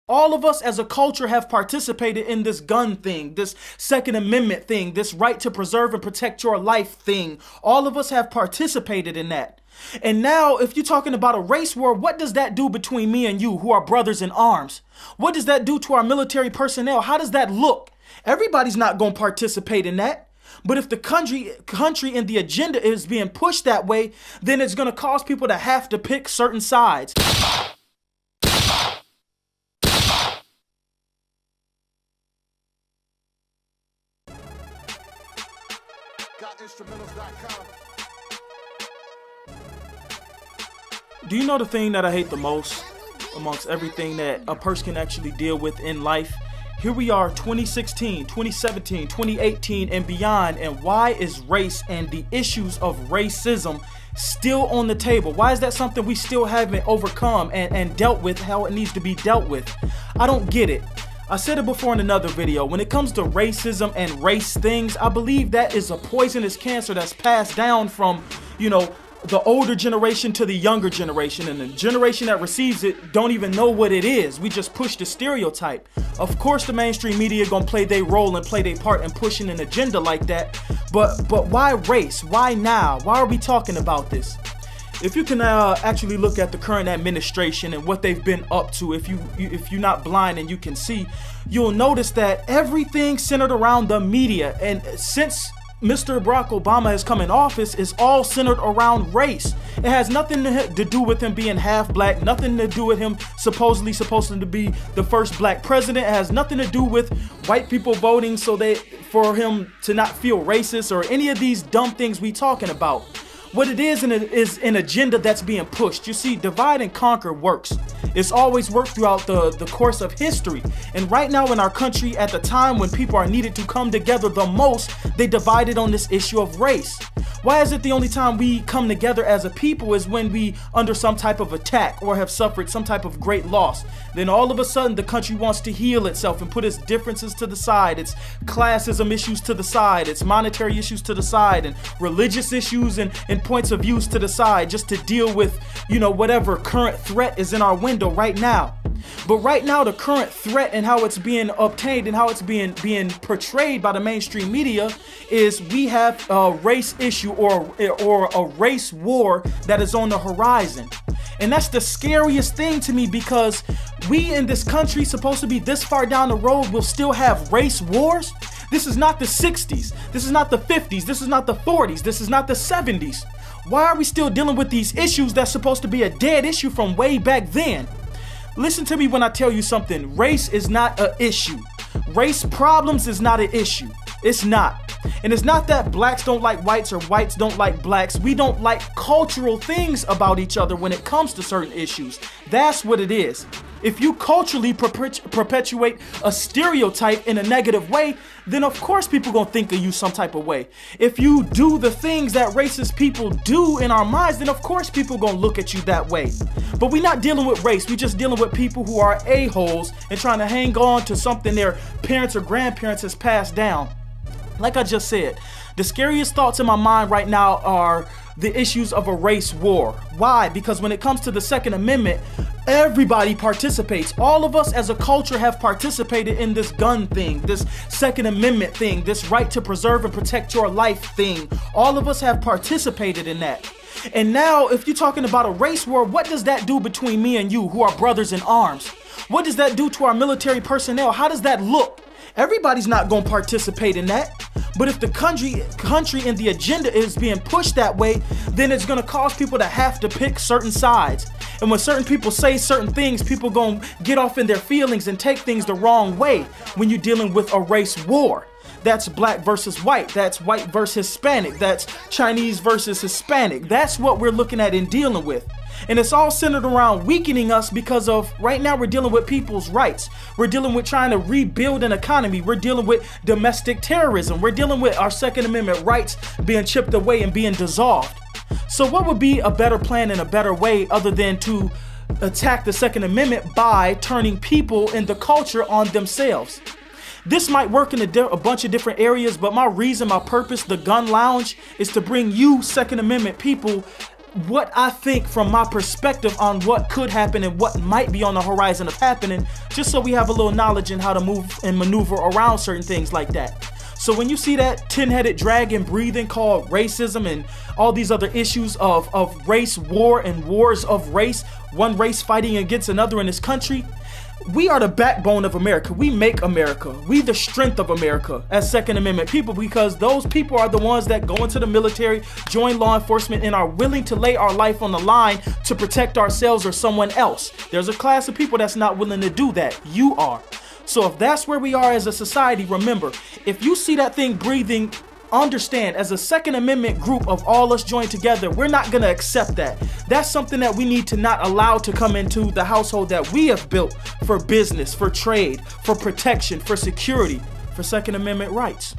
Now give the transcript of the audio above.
All of us as a culture have participated in this gun thing, this Second Amendment thing, this right to preserve and protect your life thing. All of us have participated in that. And now, if you're talking about a race war, what does that do between me and you who are brothers in arms? What does that do to our military personnel? How does that look? Everybody's not going to participate in that. But if the country and the agenda is being pushed that way, then it's going to cause people to have to pick certain sides. Do you know the thing that I hate the most amongst everything that a person can actually deal with in life? Here we are, 2016, 2017, 2018, and beyond, and why is race and the issues of racism still on the table? Why is that something we still haven't overcome and dealt with how it needs to be dealt with? I don't get it. I said it before in another video. When it comes to racism and race things, I believe that is a poisonous cancer that's passed down from, the older generation to the younger generation, and the generation that receives it don't even know what it is. We just push the stereotype. Of course, the mainstream media gonna play their role and play their part in pushing an agenda like that. But why race? Why now? Why are we talking about this? If you can actually look at the current administration and what they've been up to, if you're not blind and you can see, you'll notice that everything centered around the media. And since Mr. Barack Obama has come in office, is all centered around race. It has nothing to do with him being half black, nothing to do with him supposedly supposed to be the first black president. It has nothing to do with white people voting for him to not feel racist or any of these dumb things we talking about. What it is an agenda that's being pushed. You see, divide and conquer works. It's always worked throughout the course of history. And right now in our country, at the time when people are needed to come together the most, they divided on this issue of race. Why is it the only time we come together as a people is when we under some type of attack or have suffered some type of great loss? Then all of a sudden the country wants to heal itself and put its differences to the side, its classism issues to the side, its monetary issues to the side, and religious issues and points of views to the side, just to deal with, whatever current threat is in our window right now. But right now, the current threat and how it's being obtained and how it's being portrayed by the mainstream media is we have a race issue or a race war that is on the horizon. And that's the scariest thing to me, because we in this country, supposed to be this far down the road, will still have race wars. This is not the 60s. This is not the 50s. This is not the 40s. This is not the 70s. Why are we still dealing with these issues that's supposed to be a dead issue from way back then? Listen to me when I tell you something. Race is not an issue. Race problems is not an issue. It's not. And it's not that blacks don't like whites or whites don't like blacks. We don't like cultural things about each other when it comes to certain issues. That's what it is. If you culturally perpetuate a stereotype in a negative way, then of course people gonna think of you some type of way. If you do the things that racist people do in our minds, then of course people gonna look at you that way. But we're not dealing with race. We're just dealing with people who are a-holes and trying to hang on to something their parents or grandparents has passed down. Like I just said, the scariest thoughts in my mind right now are the issues of a race war. Why? Because when it comes to the Second Amendment, everybody participates. All of us as a culture have participated in this gun thing, this Second Amendment thing, this right to preserve and protect your life thing. All of us have participated in that. And now, if you're talking about a race war, what does that do between me and you who are brothers in arms? What does that do to our military personnel? How does that look? Everybody's not going to participate in that. But if the country and the agenda is being pushed that way, then it's going to cause people to have to pick certain sides. And when certain people say certain things, people going to get off in their feelings and take things the wrong way when you're dealing with a race war. That's black versus white. That's white versus Hispanic. That's Chinese versus Hispanic. That's what we're looking at and dealing with. And it's all centered around weakening us because of right now we're dealing with people's rights. We're dealing with trying to rebuild an economy. We're dealing with domestic terrorism. We're dealing with our Second Amendment rights being chipped away and being dissolved. So what would be a better plan and a better way other than to attack the Second Amendment by turning people in the culture on themselves? This might work in a bunch of different areas, but my reason, my purpose, the Gun Lounge, is to bring you Second Amendment people what I think from my perspective on what could happen and what might be on the horizon of happening, just so we have a little knowledge in how to move and maneuver around certain things like that. So when you see that 10-headed dragon breathing called racism and all these other issues of race war and wars of race, one race fighting against another in this country, we are the backbone of America. We make America. We the strength of America as Second Amendment people, because those people are the ones that go into the military, join law enforcement, and are willing to lay our life on the line to protect ourselves or someone else. There's a class of people that's not willing to do that. You are. So if that's where we are as a society, remember, if you see that thing breathing, understand, as a Second Amendment group of all us joined together, we're not going to accept that. That's something that we need to not allow to come into the household that we have built for business, for trade, for protection, for security, for Second Amendment rights.